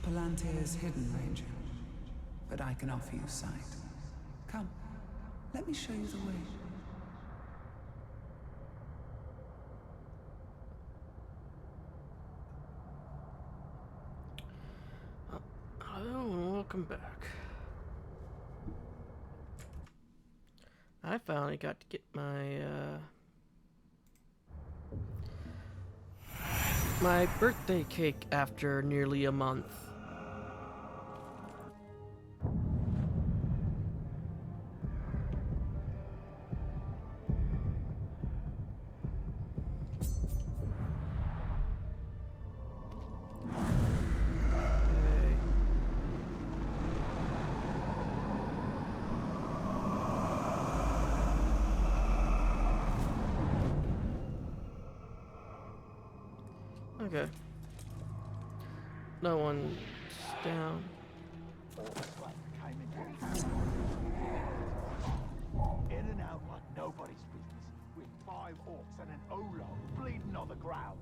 Palantir's hidden, Ranger. But I can offer you sight. Come, let me show you the way. Hello, welcome back. I finally got to get my birthday cake after nearly a month. Okay. No one's down. In and out like nobody's business, with 5 orcs and an Olo bleeding on the ground.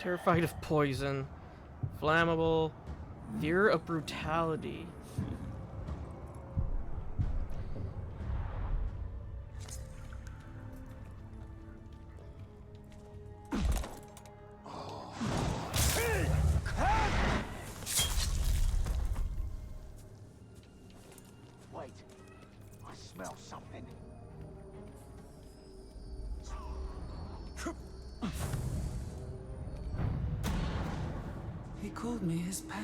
Terrified of poison. Flammable. Fear of brutality. Wait, I smell something. He called me his pet,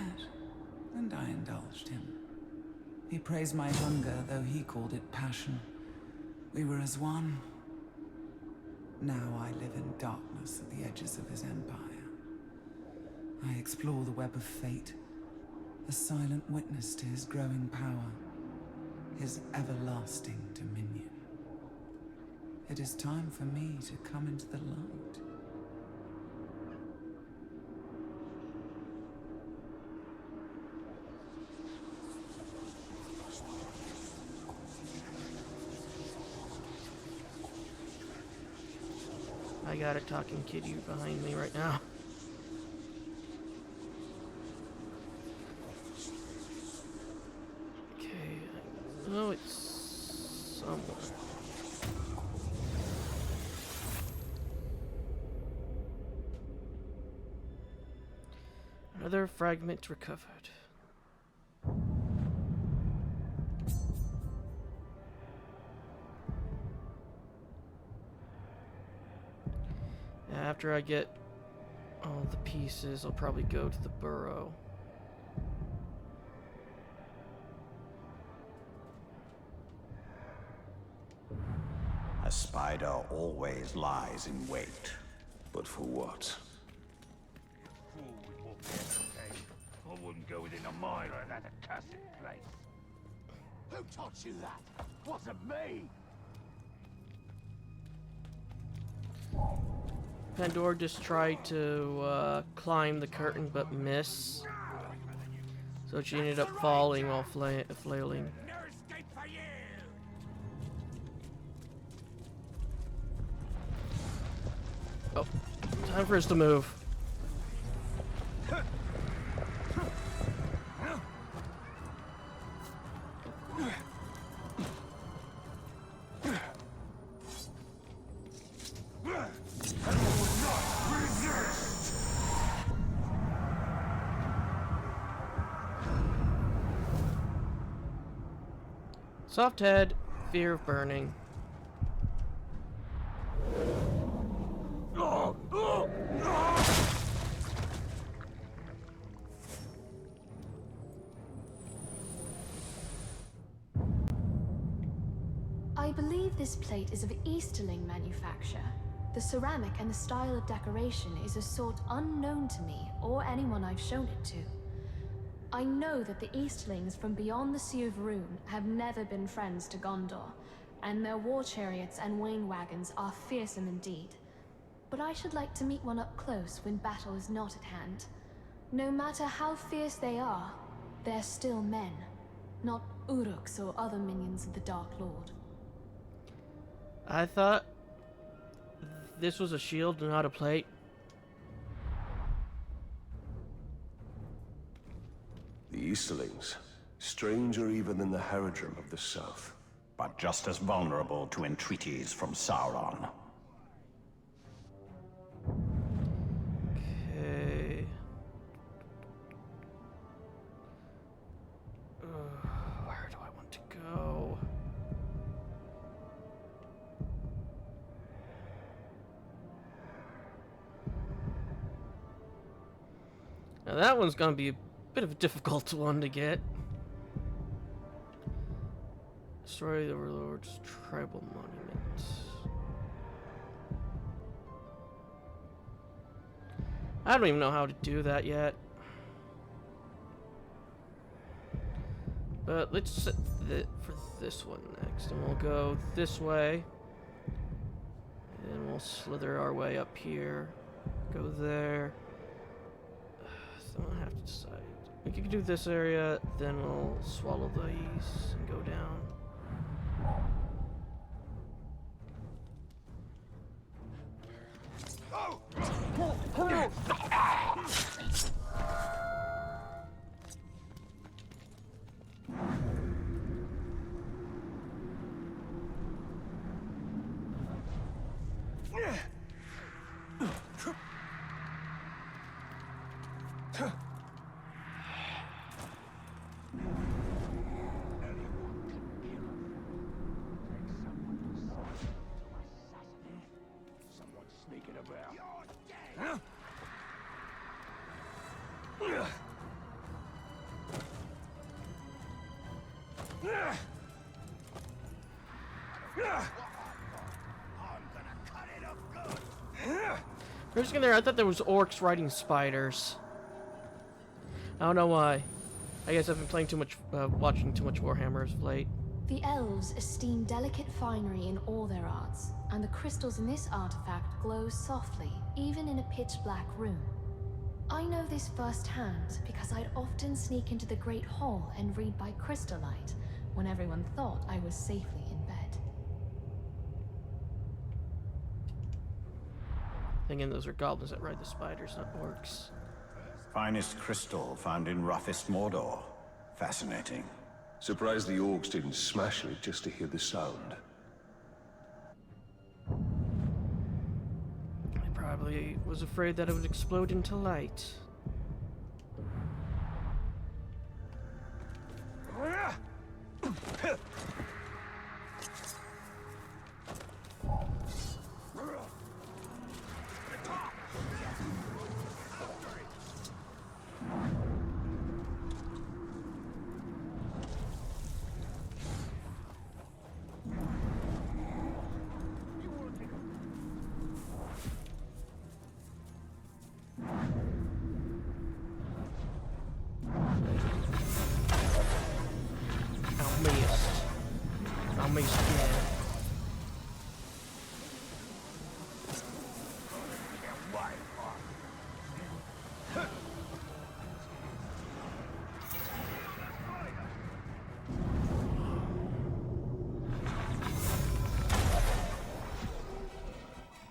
and I indulged him. He praised my hunger, though he called it passion. We were as one. Now I live in darkness at the edges of his empire. I explore the web of fate, a silent witness to his growing power, his everlasting dominion. It is time for me to come into the light. I got a talking kitty behind me right now. Okay, I know it's somewhere. Another fragment recovered. After I get all the pieces, I'll probably go to the burrow. A spider always lies in wait. But for what? Fool would walk the extra cave. I wouldn't go within a mile of that accursed place. Who taught you that? Wasn't me! Pandora just tried to climb the curtain but miss. So she ended up falling while flailing. No escape for you! Oh, time for us to move. Soft head, fear of burning. I believe this plate is of Easterling manufacture. The ceramic and the style of decoration is a sort unknown to me or anyone I've shown it to. I know that the Easterlings from beyond the Sea of Rune have never been friends to Gondor, and their war chariots and wain wagons are fearsome indeed. But I should like to meet one up close when battle is not at hand. No matter how fierce they are, they're still men. not Uruks or other minions of the Dark Lord. I thought this was a shield, not a plate. The Easterlings, stranger even than the Haradrim of the South. But just as vulnerable to entreaties from Sauron. Okay. Where do I want to go? Now that one's gonna be a bit of a difficult one to get. Destroy the Overlord's tribal monument. I don't even know how to do that yet. But let's set for this one next, and we'll go this way. And we'll slither our way up here. Go there. So I'll have to decide. We could do this area, then we'll swallow these and go down. Someone sneaking about. Huh? For a second there, I thought there was orcs riding spiders. I don't know why. I guess I've been playing too much, watching too much Warhammer of late. The elves esteem delicate finery in all their arts, and the crystals in this artifact glow softly, even in a pitch-black room. I know this firsthand because I'd often sneak into the Great Hall and read by crystallight when everyone thought I was safely in bed. Thinking those are goblins that ride the spiders, not orcs. Finest crystal found in roughest Mordor. Fascinating. Surprised the orcs didn't smash it just to hear the sound. I probably was afraid that it would explode into light. I missed again.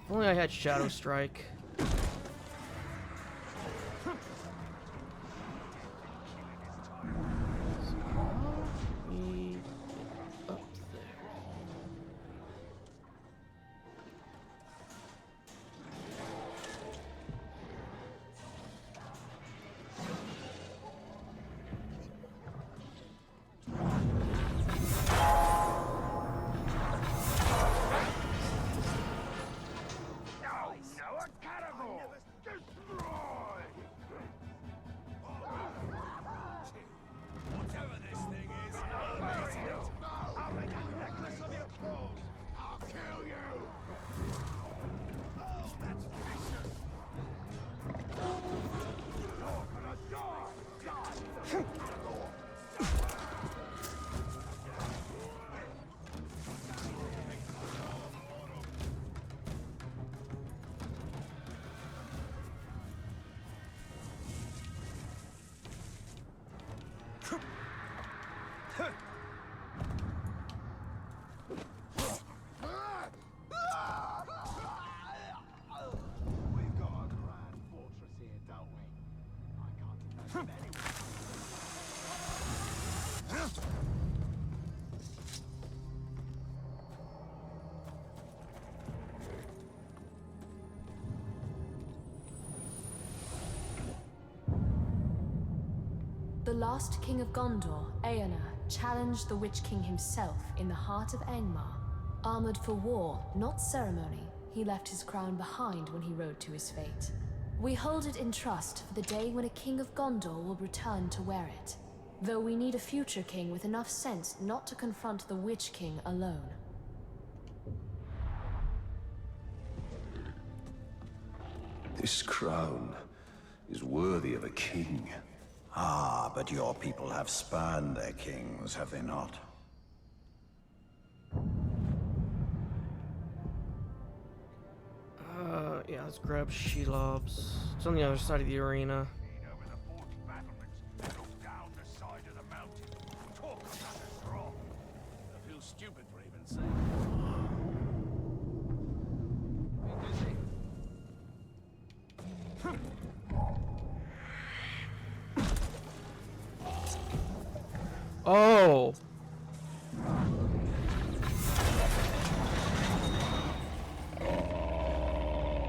If only I had Shadow Strike. We've got a grand fortress here, don't we? I can't imagine anyone. The last king of Gondor, Eonar, challenged the Witch King himself in the heart of Angmar. Armored for war, not ceremony, he left his crown behind when he rode to his fate. We hold it in trust for the day when a king of Gondor will return to wear it. Though we need a future king with enough sense not to confront the Witch King alone. This crown is worthy of a king. Ah, but your people have spurned their kings, have they not? Yeah, let's grab Shelob's. It's on the other side of the arena. Lean over the forty battlements, look down the side of the mountain. Talk about a strong. I feel stupid for even saying. Be busy. Oh!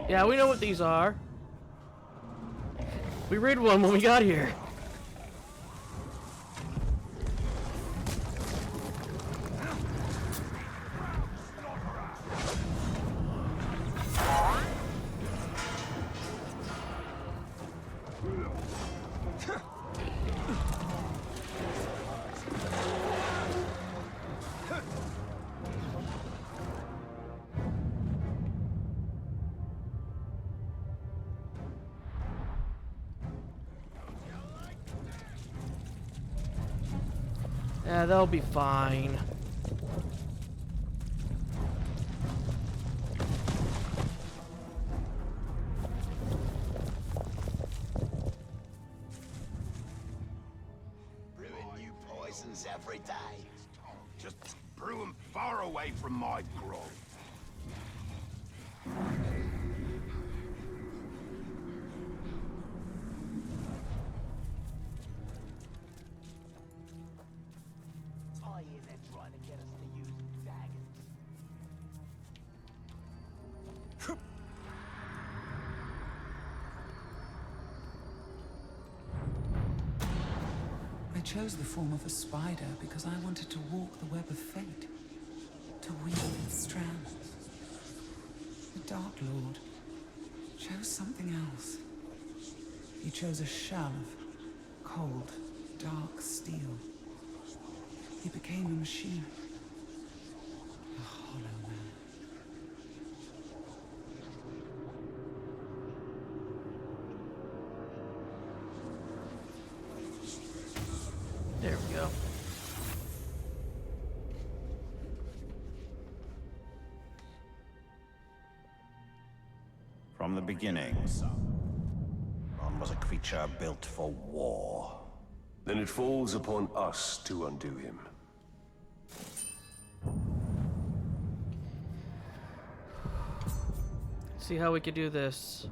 Yeah, we know what these are. We read one when we got here. Yeah, they'll be fine. Brewing new poisons every day. Just brew 'em far away from my grove. I hear they're trying to get us to use daggers. I chose the form of a spider because I wanted to walk the web of fate, to weave its strands. The Dark Lord chose something else. He chose a shell of cold, dark steel. He became a machine, a hollow man. There we go. From the beginning, Sauron was a creature built for war. Then it falls upon us to undo him. See how we could do this.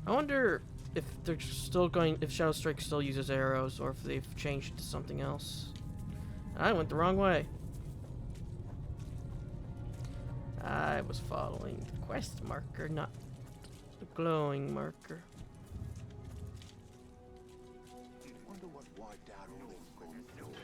I wonder if they're still going, if Shadow Strike still uses arrows, or if they've changed it to something else. I went the wrong way. I was following the quest marker, not the glowing marker. Wonder what wiped out all this Gondor.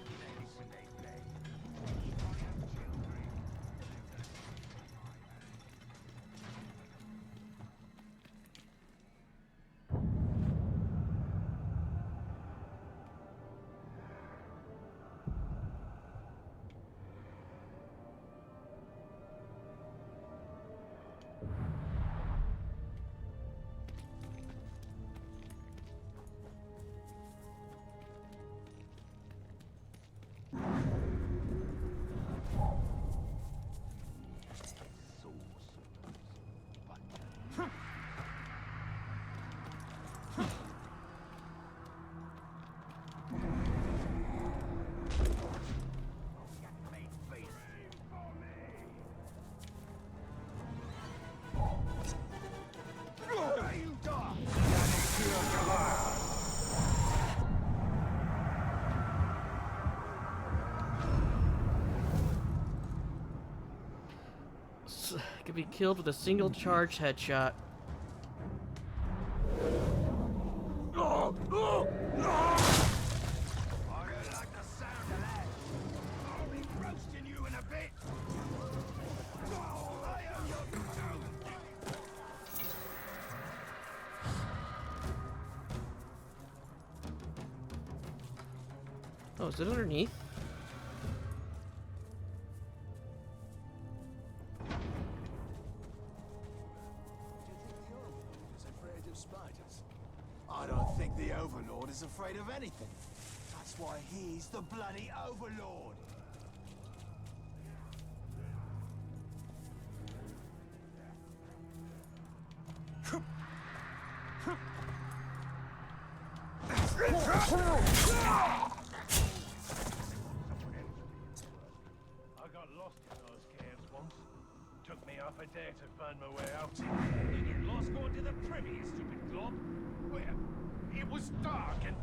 Could be killed with a single charge headshot. I don't like the sound of that. I'll be roasting you in a bit. Oh, is it underneath? I don't think the Overlord is afraid of anything. That's why he's the bloody Overlord. I got lost in those caves once. Took me half a day to find my way out. You get lost going to the privy, you stupid glob. Where? It was dark and...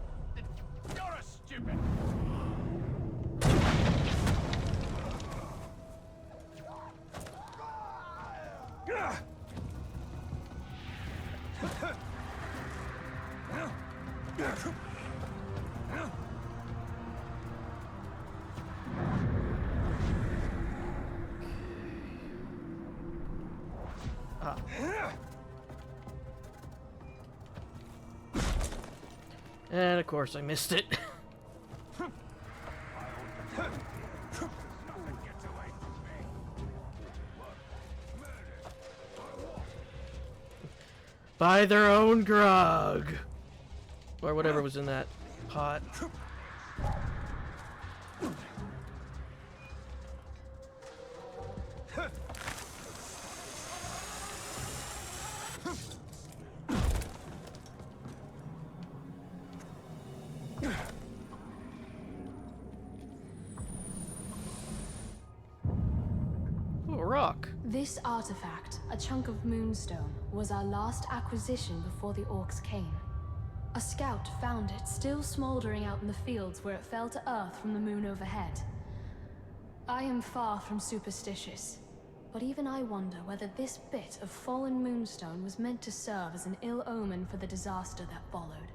You're a stupid... And of course I missed it. Buy their own grog. Or whatever was in that pot. Ooh, a rock. This artifact, a chunk of moonstone, was our last acquisition before the orcs came. A scout found it still smoldering out in the fields where it fell to earth from the moon overhead. I am far from superstitious, but even I wonder whether this bit of fallen moonstone was meant to serve as an ill omen for the disaster that followed.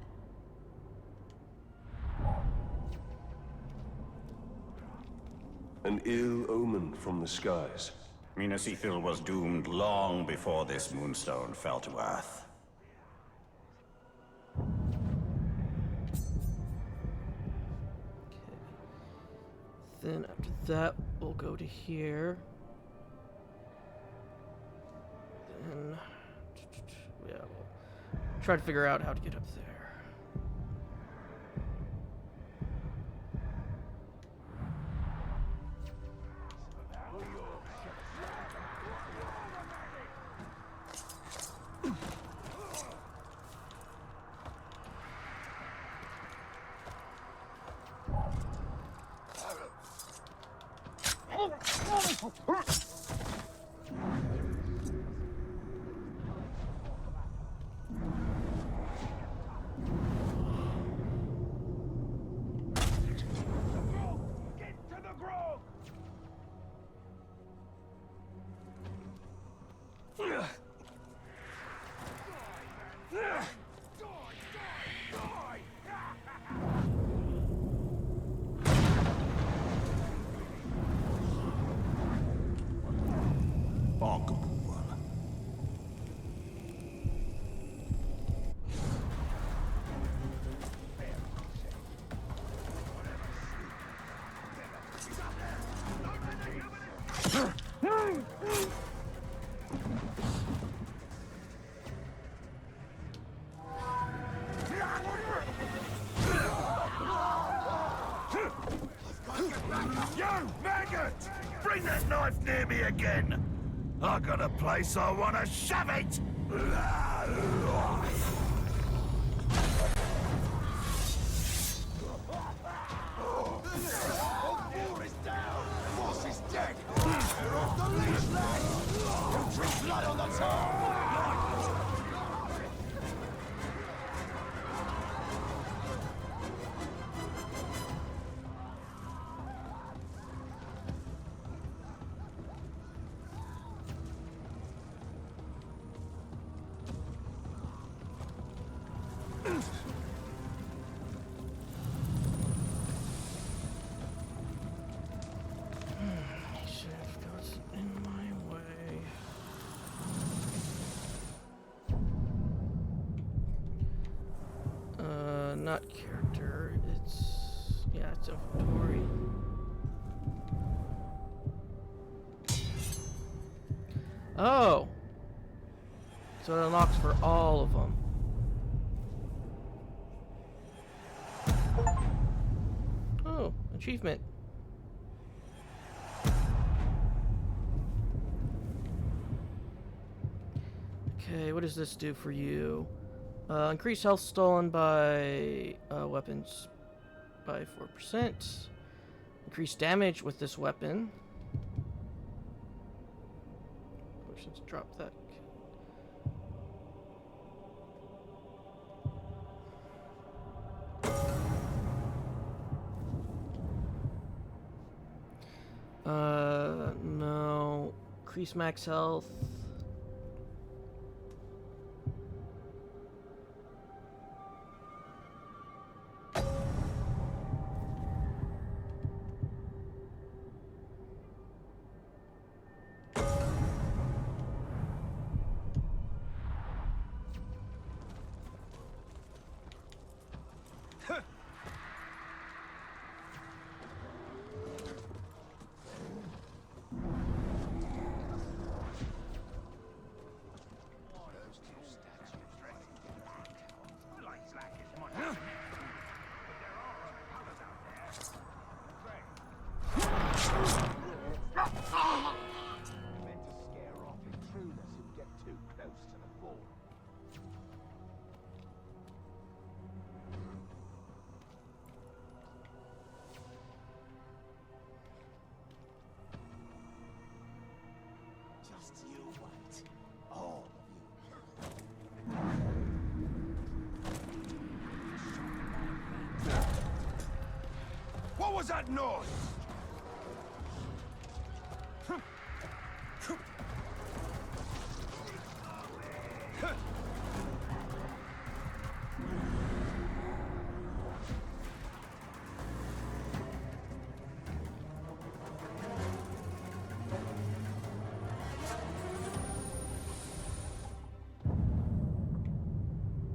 An ill omen from the skies. Minas Ithil was doomed long before this moonstone fell to earth. Then after that, we'll go to here. Then, yeah, we'll try to figure out how to get up there. You maggot! Bring that knife near me again! I got a place I want to shove it! Shift goes in my way. Not character, it's inventory. Oh! So it unlocks for all of them. Oh, achievement. Okay, what does this do for you? Increase health stolen by weapons by 4%. Increase damage with this weapon. Potions drop that. No. Increase max health. Meant to scare off intruders who get too close to the fort. Just you wait. All of you. What was that noise?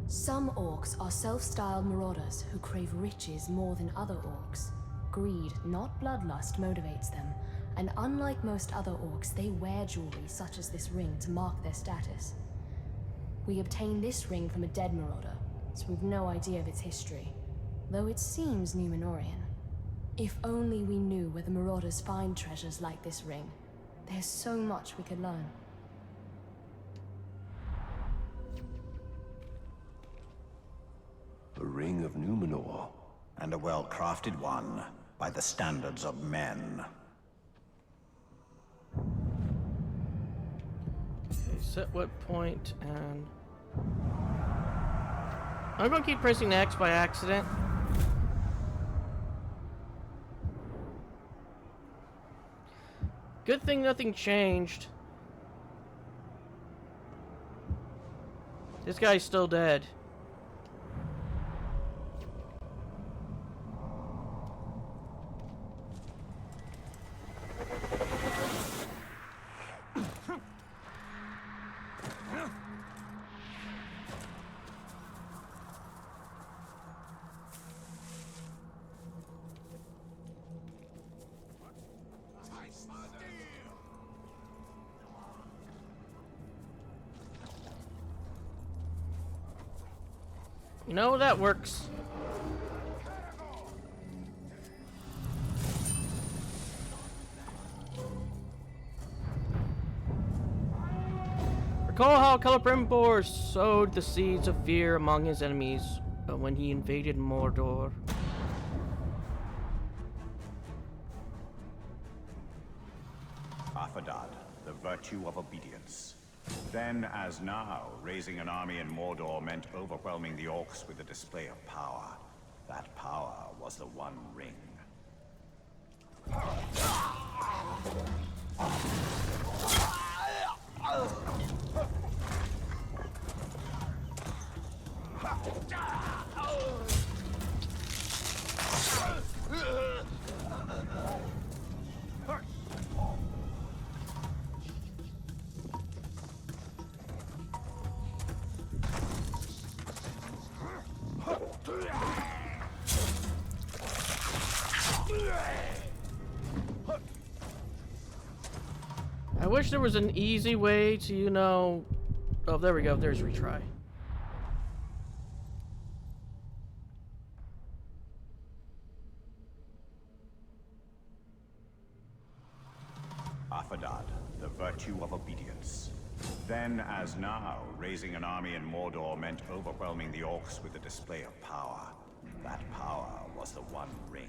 Some orcs are self-styled marauders who crave riches more than other orcs. Greed, not bloodlust, motivates them, and unlike most other orcs, they wear jewelry such as this ring to mark their status. We obtained this ring from a dead marauder, so we've no idea of its history, though it seems Numenorian. If only we knew where the marauders find treasures like this ring. There's so much we could learn. A ring of Numenor. And a well-crafted one, by the standards of men. Okay, set what point and... I'm gonna keep pressing X by accident. Good thing nothing changed. This guy's still dead. You know, that works. Recall how Celebrimbor sowed the seeds of fear among his enemies when he invaded Mordor. Affadad, the virtue of obedience. Then, as now, raising an army in Mordor meant overwhelming the orcs with a display of power. That power was the One Ring. I wish there was an easy way to, you know... Oh, there we go. There's retry. Affadad, the virtue of obedience. Then, as now, raising an army in Mordor meant overwhelming the orcs with a display of power. That power was the One Ring.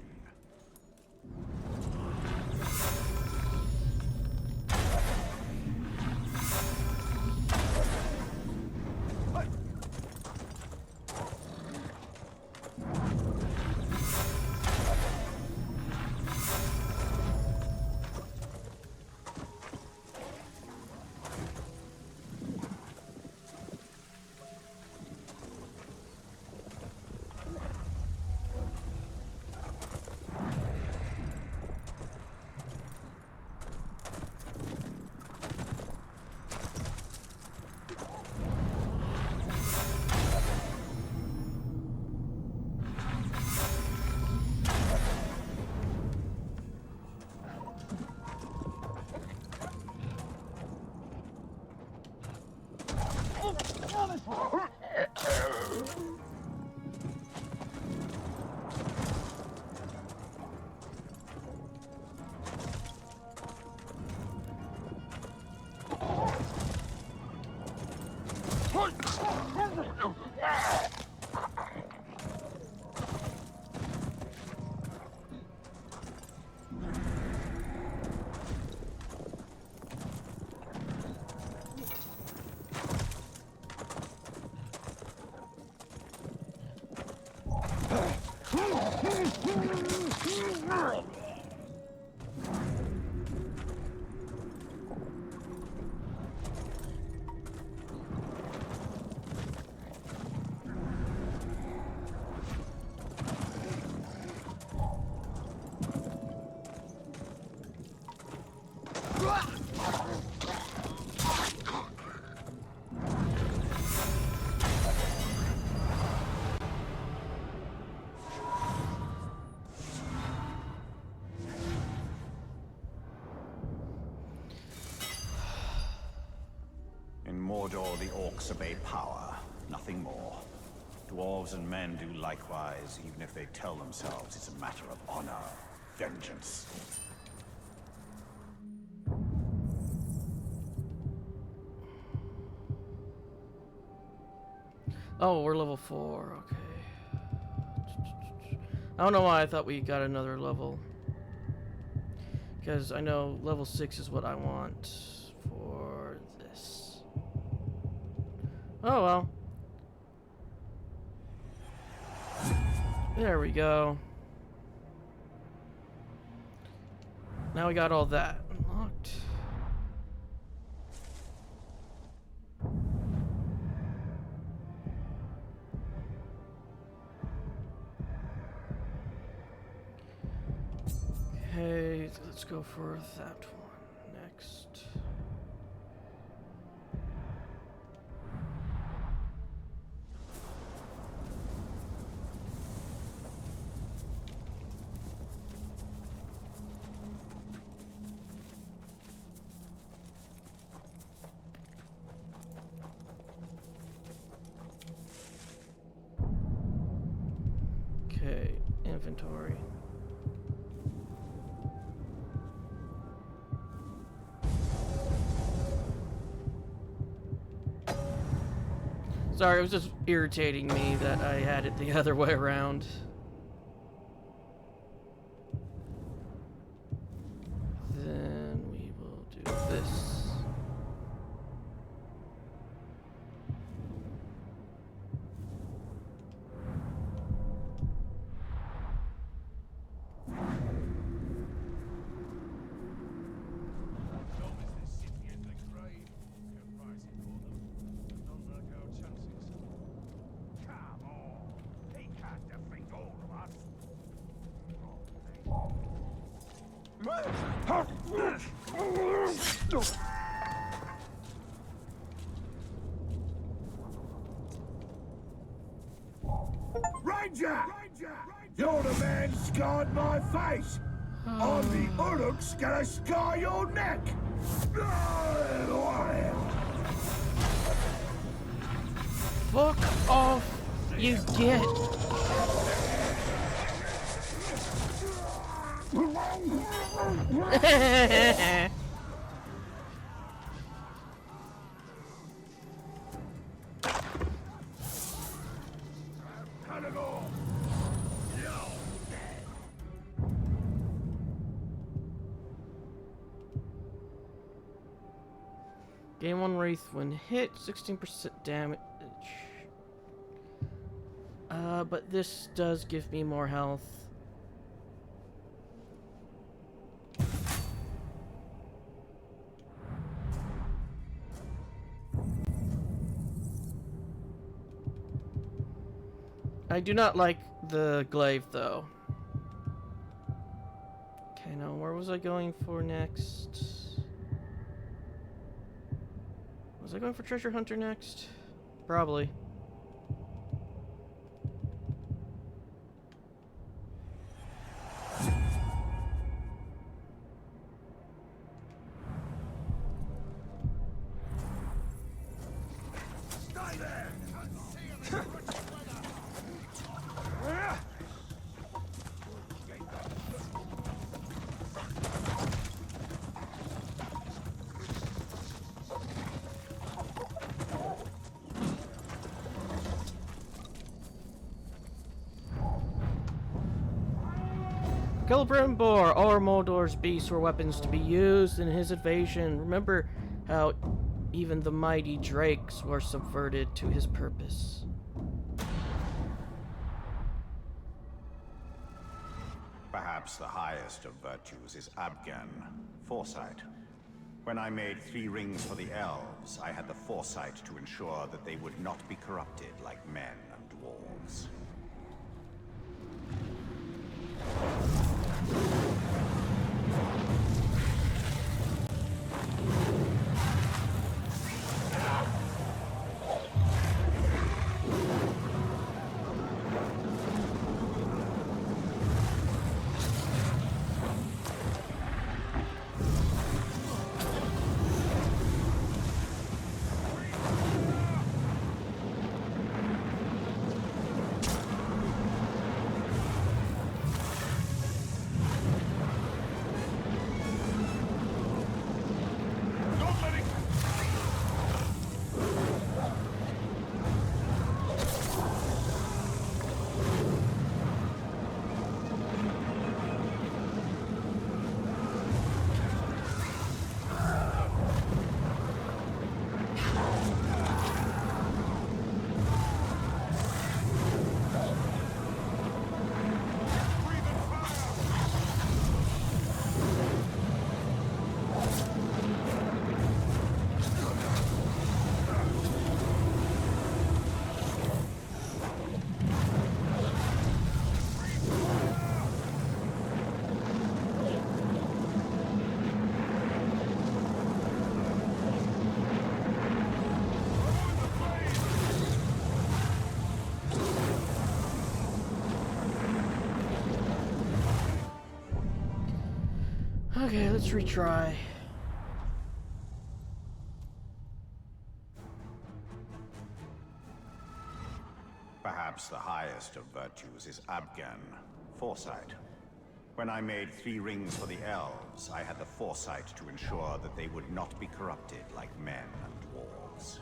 In Mordor, the orcs obey power, nothing more. Dwarves and men do likewise, even if they tell themselves it's a matter of honor, vengeance. Oh, we're level 4, okay. I don't know why I thought we got another level. Because I know level 6 is what I want for this. Oh well. There we go. Now we got all that unlocked. Okay, let's go for that one next. Okay, inventory. Sorry, it was just irritating me that I had it the other way around. Then we will do this. Tom is this city in the grave. Good pricing for them. Don't like our chances. Come Ranger! You're the man who scarred my face! I'm the Uruk's gonna scar your neck! Fuck off, you git! Gain 1 Wraith when hit, 16% damage. But this does give me more health. I do not like the glaive though. Okay, now where was I going for next? Was I going for Treasure Hunter next? Probably. Celebrimbor, all Moldor's beasts were weapons to be used in his invasion. Remember how even the mighty drakes were subverted to his purpose. Perhaps the highest of virtues is Abgan, foresight. When I made 3 rings for the elves, I had the foresight to ensure that they would not be corrupted like men and dwarves. Okay, let's retry. Perhaps the highest of virtues is Abgan, foresight. When I made 3 rings for the elves, I had the foresight to ensure that they would not be corrupted like men and dwarves.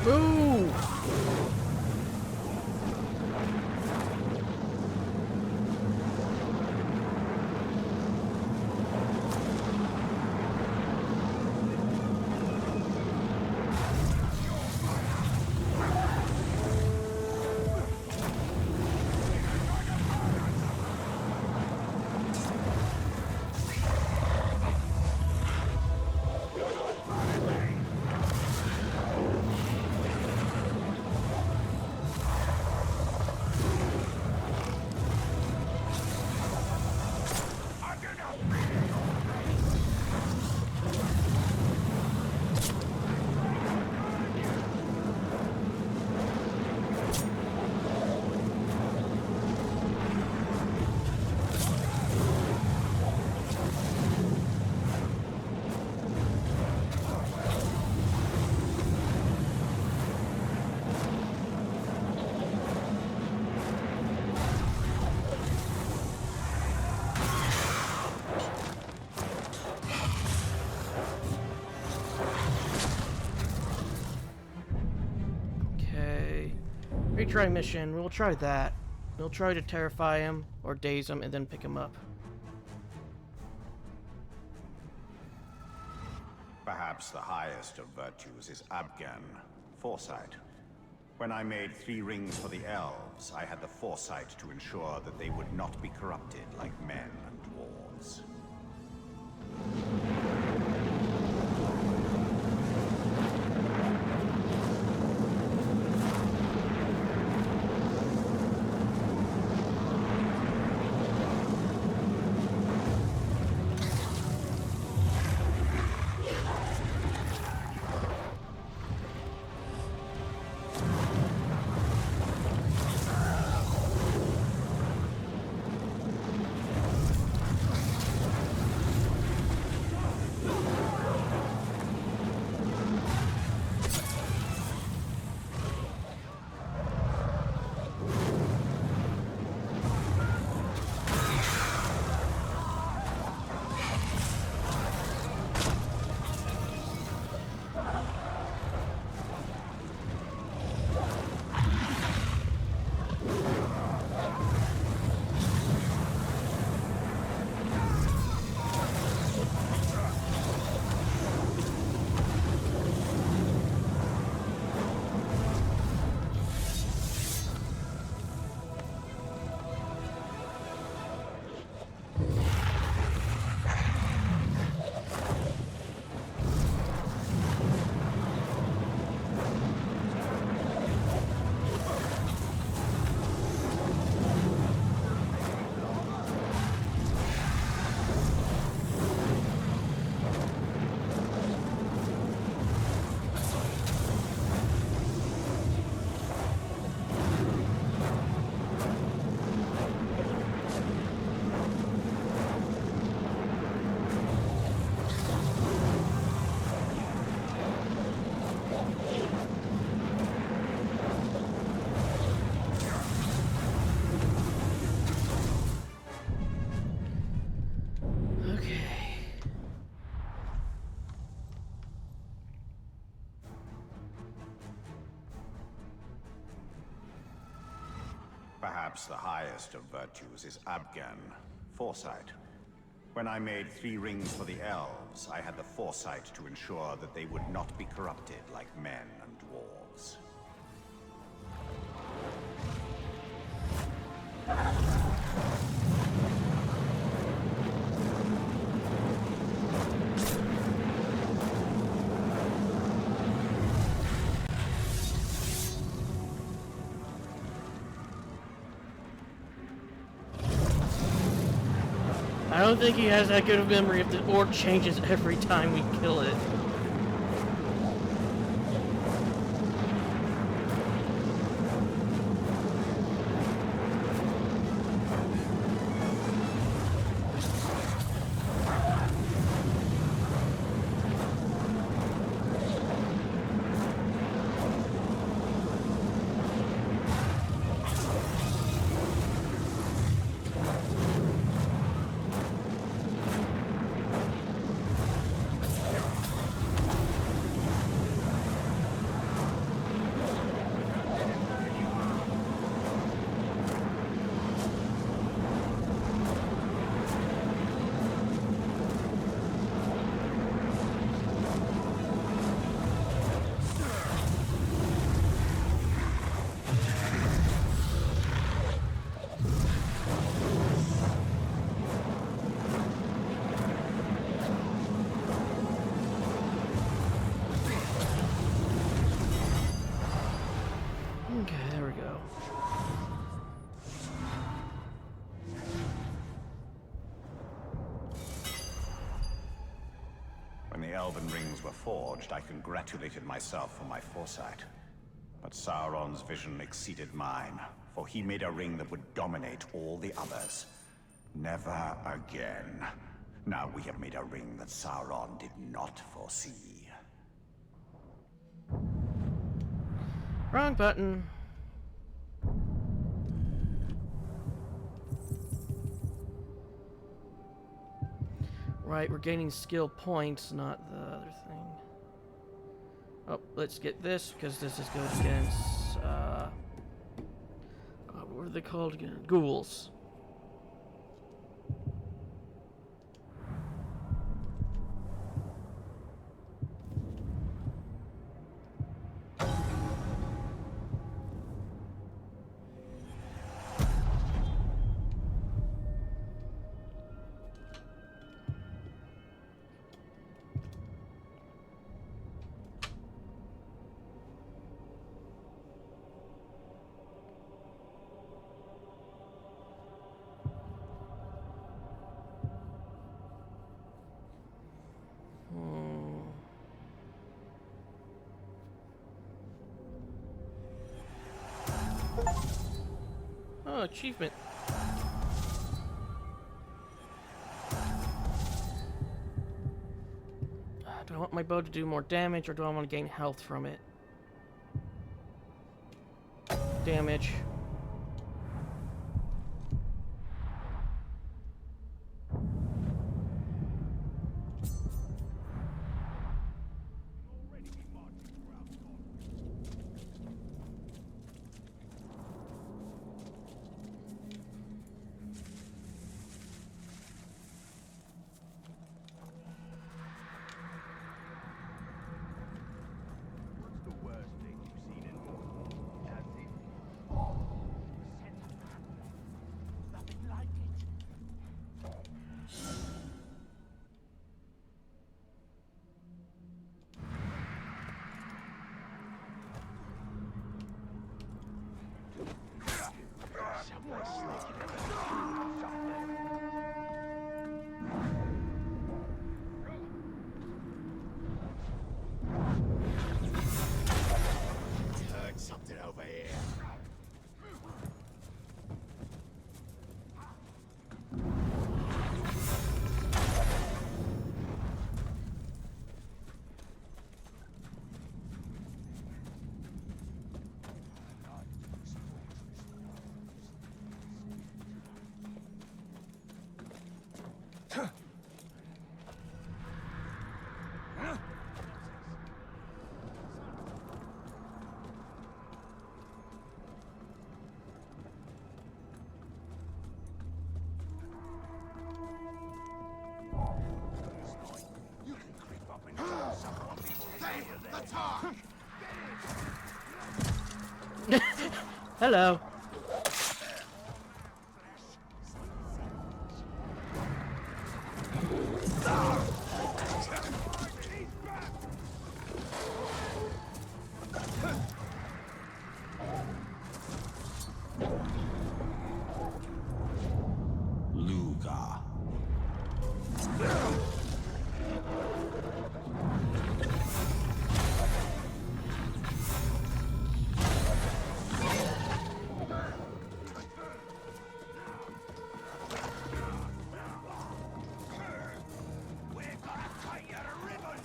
Boo! Retry mission. We'll try that. We'll try to terrify him or daze him and then pick him up. Perhaps the highest of virtues is Abgan, foresight. When I made 3 rings for the elves, I had the foresight to ensure that they would not be corrupted like men and dwarves. Perhaps the highest of virtues is Abgan, foresight. When I made 3 rings for the elves, I had the foresight to ensure that they would not be corrupted like men and dwarves. I don't think he has that good of memory if the orb changes every time we kill it. Okay, there we go. When the Elven rings were forged, I congratulated myself for my foresight. But Sauron's vision exceeded mine, for he made a ring that would dominate all the others. Never again. Now we have made a ring that Sauron did not foresee. Wrong button. Right, we're gaining skill points, not the other thing. Oh, let's get this, because this is good against What are they called again? Ghouls. Oh, achievement. Do I want my bow to do more damage, or do I want to gain health from it? Damage. What's the worst thing you've seen in war? That's it. Oh, nothing like it. Someone's sneaking in heard something over here. You can creep up and kill someone before the time. Hello. Luga. We're gonna cut you to ribbon!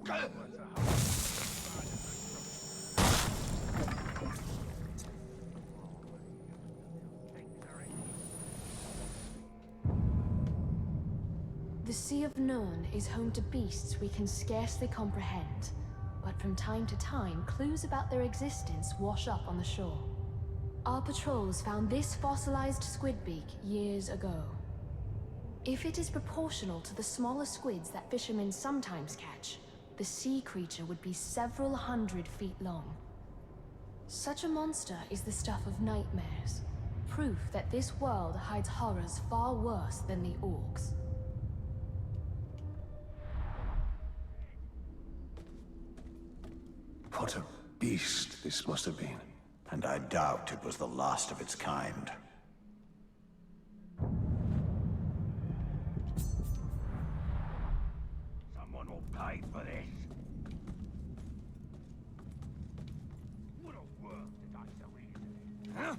Fight him! The Sea of Nurn is home to beasts we can scarcely comprehend, but from time to time, clues about their existence wash up on the shore. Our patrols found this fossilized squidbeak years ago. If it is proportional to the smaller squids that fishermen sometimes catch, the sea creature would be several hundred feet long. Such a monster is the stuff of nightmares, proof that this world hides horrors far worse than the orcs. What a beast this must have been. And I doubt it was the last of its kind. Someone will pay for this. Would have worked if I so easily. Huh?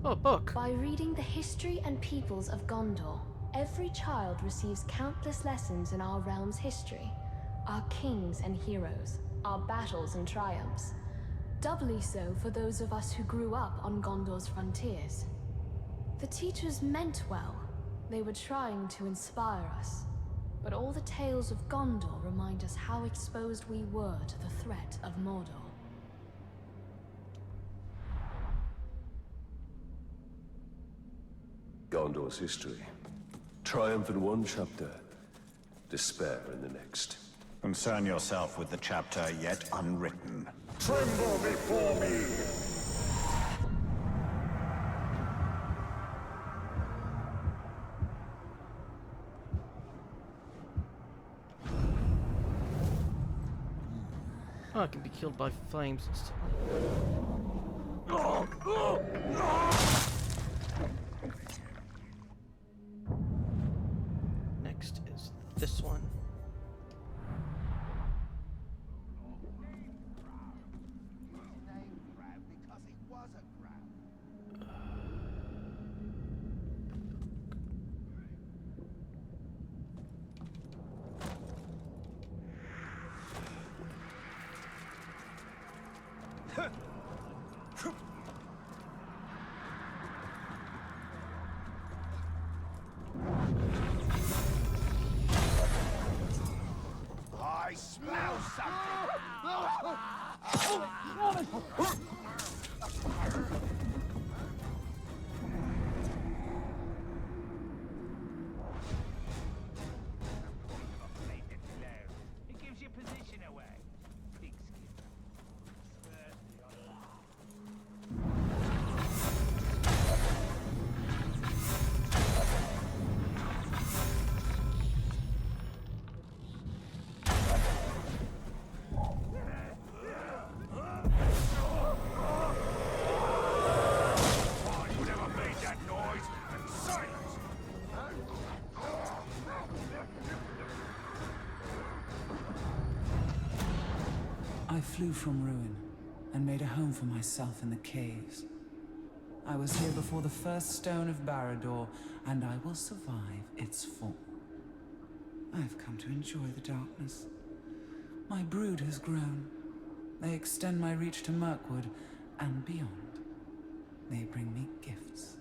Oh, a book. By reading the history and peoples of Gondor, every child receives countless lessons in our realm's history, our kings and heroes, our battles and triumphs. Doubly so for those of us who grew up on Gondor's frontiers. The teachers meant well. They were trying to inspire us. But all the tales of Gondor remind us how exposed we were to the threat of Mordor. Gondor's history. Triumph in one chapter, despair in the next. Concern yourself with the chapter yet unwritten. Tremble before me! Oh, it can be killed by flames and stuff. Next is this one. I smell something! It gives your position away. Pigskin. Whoever made that noise, and silence! I flew from ruin and made a home for myself in the caves. I was here before the first stone of Barad-dûr, and I will survive its fall. I've come to enjoy the darkness. My brood has grown. They extend my reach to Mirkwood and beyond. They bring me gifts,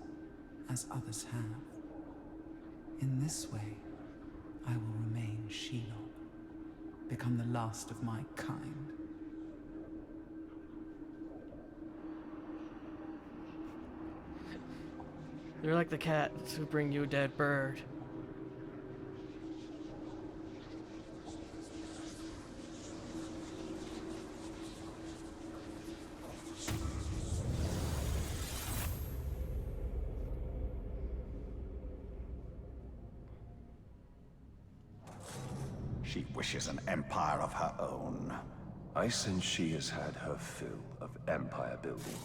as others have. In this way, I will remain Shelob, become the last of my kind. They're like the cats who bring you a dead bird. She wishes an empire of her own. I sense she has had her fill of empire building.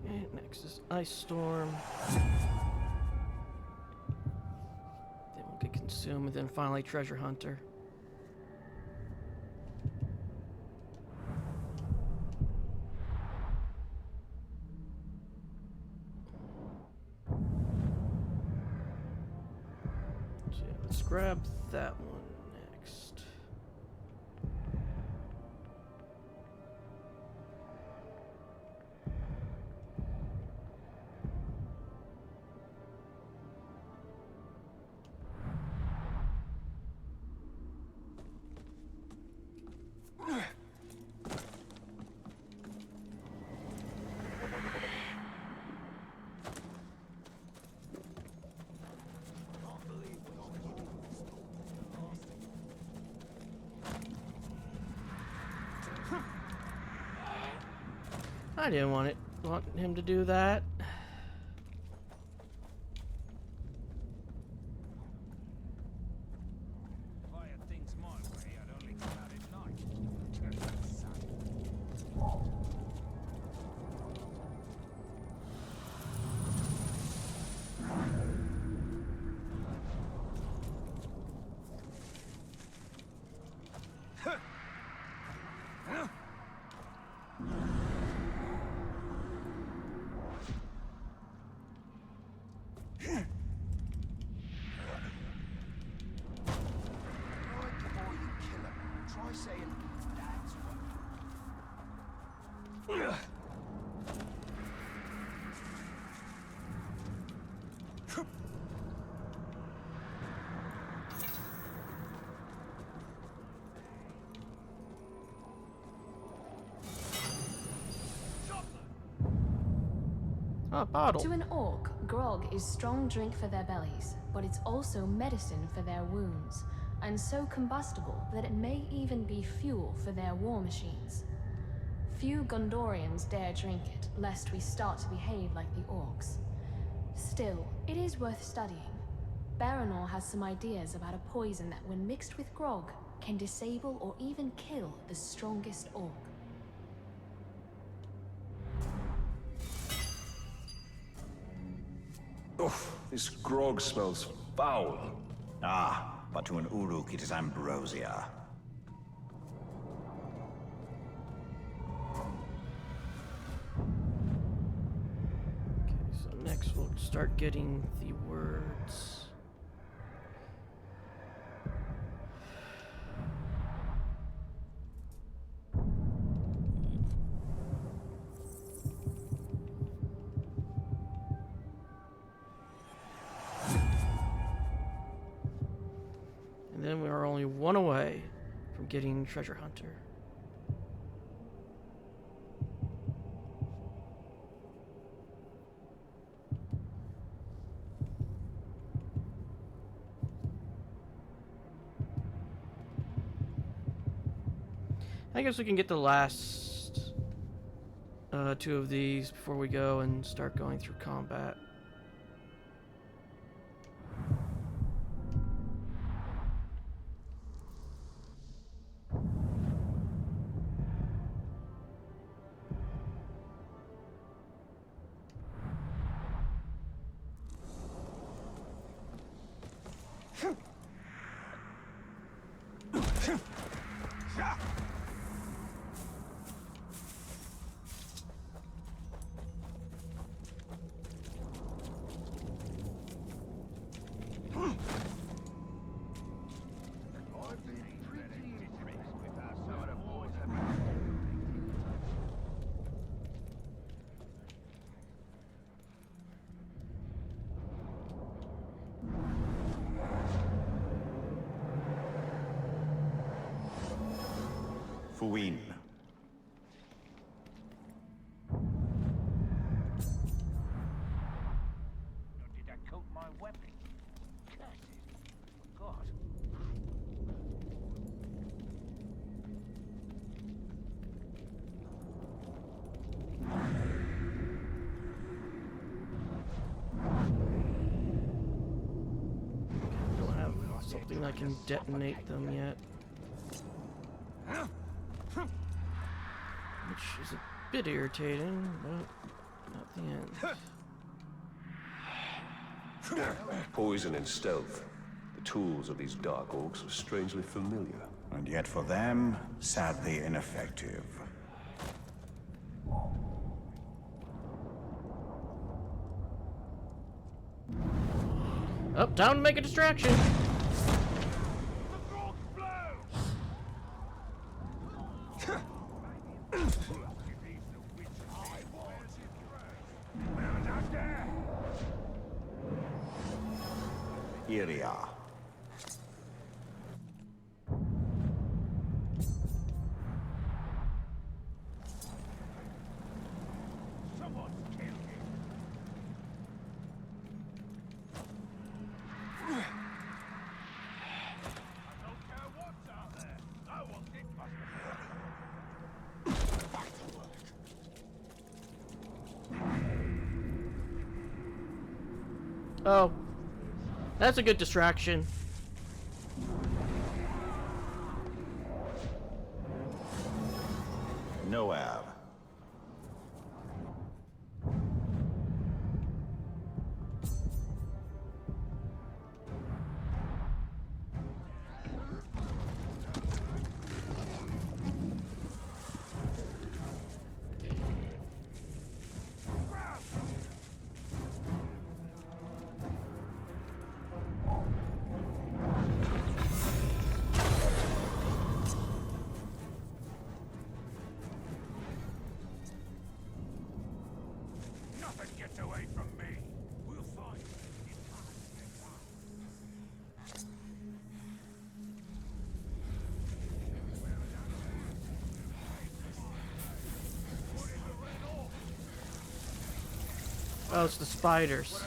And next is Ice Storm. Then we'll get Consumed, and then finally Treasure Hunter. So yeah, let's grab that one next. I didn't want him to do that. If I had things my way, I'd only come out at night. Ah, bottle. To an orc, grog is strong drink for their bellies, but it's also medicine for their wounds, and so combustible that it may even be fuel for their war machines. Few Gondorians dare drink it, lest we start to behave like the orcs. Still, it is worth studying. Baranor has some ideas about a poison that, when mixed with grog, can disable or even kill the strongest orc. Oof, this grog smells foul. Ah, but to an Uruk it is ambrosia. Okay, so next we'll start getting the words. And then we are only one away from getting Treasure Hunter. I guess we can get the last two of these before we go and start going through combat. Fuin. Did I coat my weapon? Curses. God. Don't have something that can detonate them yet. Which is a bit irritating, but not the end. Poison and stealth. The tools of these dark orcs are strangely familiar. And yet for them, sadly ineffective. Up, time to make a distraction. Iria. Someone's killed him. I don't care what's out there. I want it back to work. Oh. That's a good distraction. Noab. Oh, it's the spiders.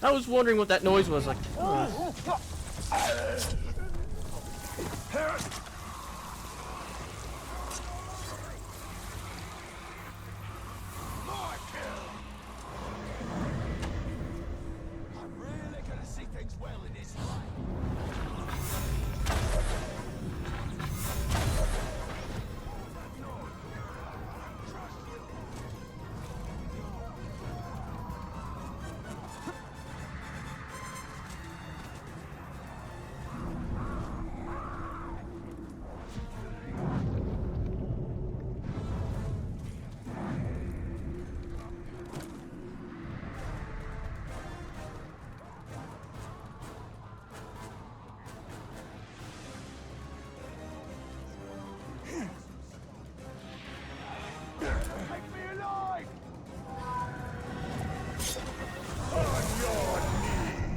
I was wondering what that noise was like. I'm really gonna see things well in this life. Take me alive! On your knees!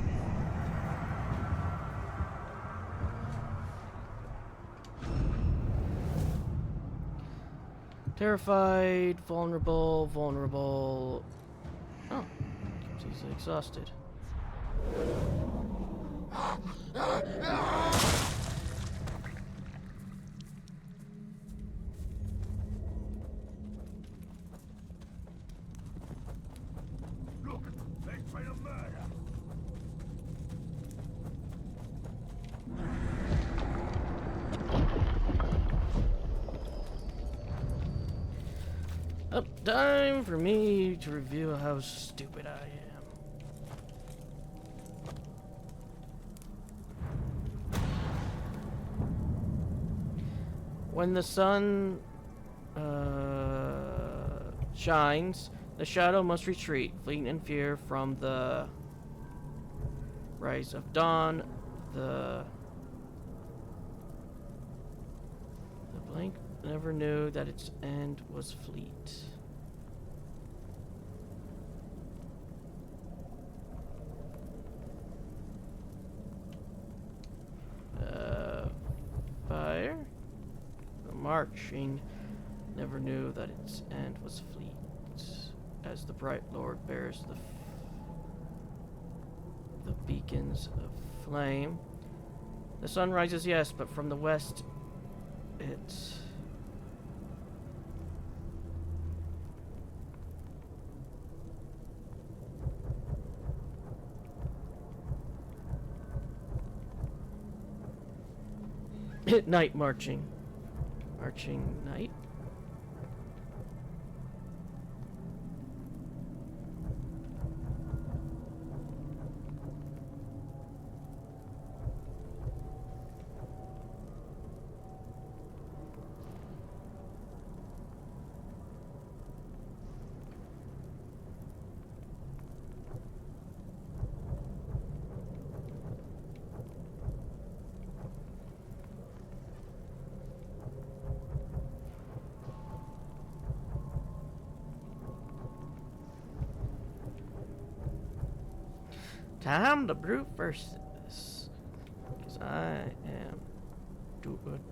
Terrified, vulnerable, vulnerable. Oh, keeps easily exhausted. Look, they've tried a murder. Oh, time for me to review how stupid I am. When the sun shines, the shadow must retreat, fleeing in fear from the rise of dawn. The blank never knew that its end was fleet. Fire? The marching never knew that its end was fleet. As the bright Lord bears the beacons of flame. The sun rises, yes, but from the west it... night marching. Marching night? Time to brute force this. Because I am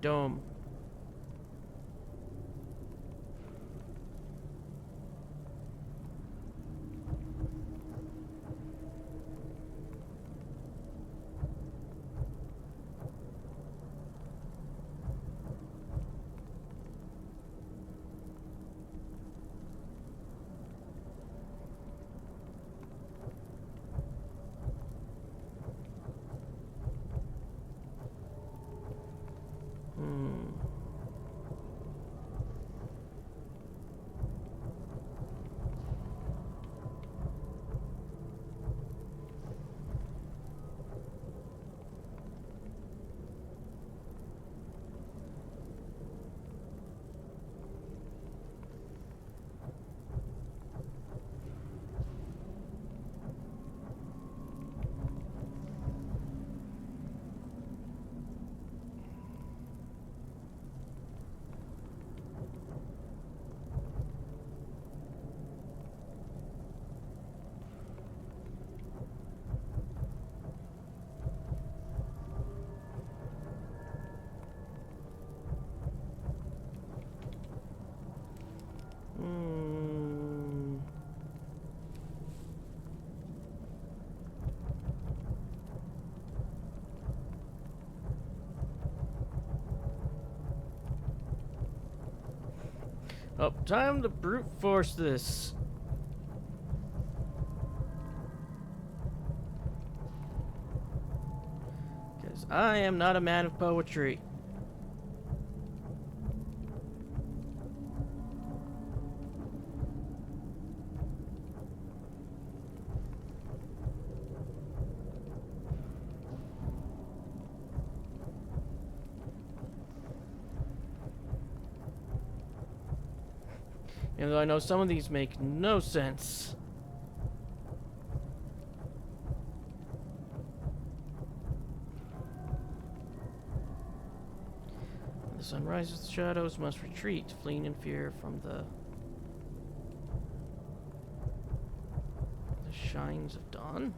dumb. Oh, time to brute force this. Because I am not a man of poetry. Even though I know some of these make no sense. When the sun rises, the shadows must retreat, fleeing in fear from the shines of dawn.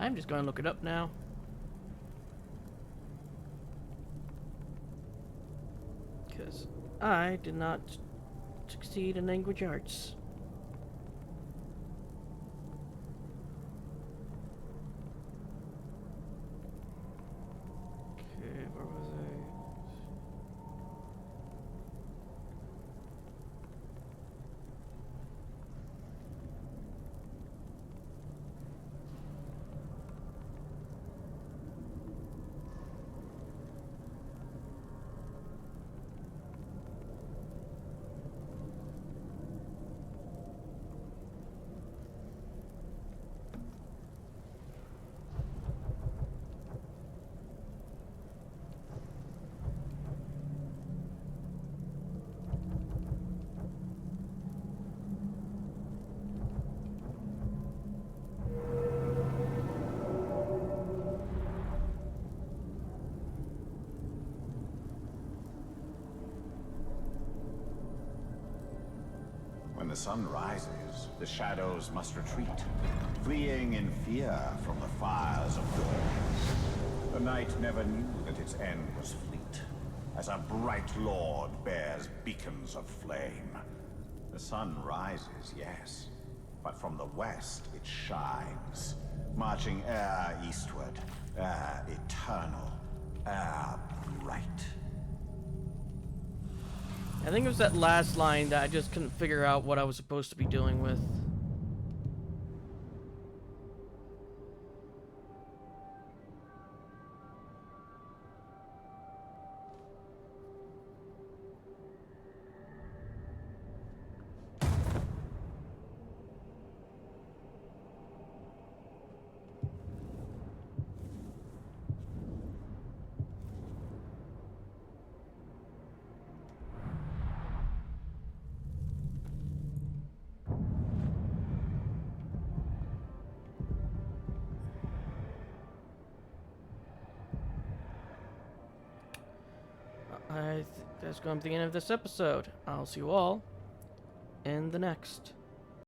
I'm just going to look it up now. Because I did not succeed in language arts. Okay, where was I? sun rises, the shadows must retreat, fleeing in fear from the fires of dawn. The night never knew that its end was fleet, as a bright lord bears beacons of flame. The sun rises, yes, but from the west it shines, marching e'er eastward, e'er eternal, e'er bright. I think it was that last line that I just couldn't figure out what I was supposed to be dealing with. I think that's going to be the end of this episode. I'll see you all in the next.